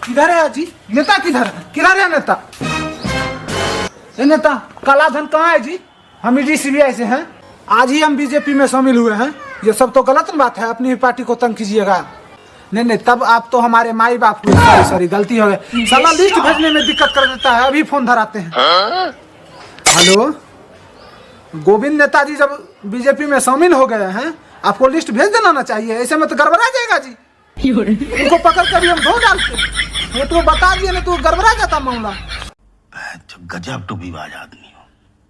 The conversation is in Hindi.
किधर है जी? नेता किधर है? किधर है नेता? ये नेता काला धन कहाँ है जी? हम CBI से हैं, आज ही हम बीजेपी में शामिल हुए हैं। ये सब तो गलत बात है, अपनी पार्टी को तंग कीजिएगा। नहीं, तब आप तो हमारे माई बाप हुए। सॉरी गलती हो गई। साला लिस्ट भेजने में दिक्कत कर देता है। अभी फोन धराते हैं। हेलो, गोविंद नेताजी जब बीजेपी में शामिल हो गए हैं, आपको लिस्ट भेज देना ना चाहिए। ऐसे में तो गड़बड़ा जाएगा जी। उनको पकड़ कर भी हम धो डालते, वो तो बता दिए ना, तो गड़बड़ा जाता मामला। गजब टू भी बाज आदमी।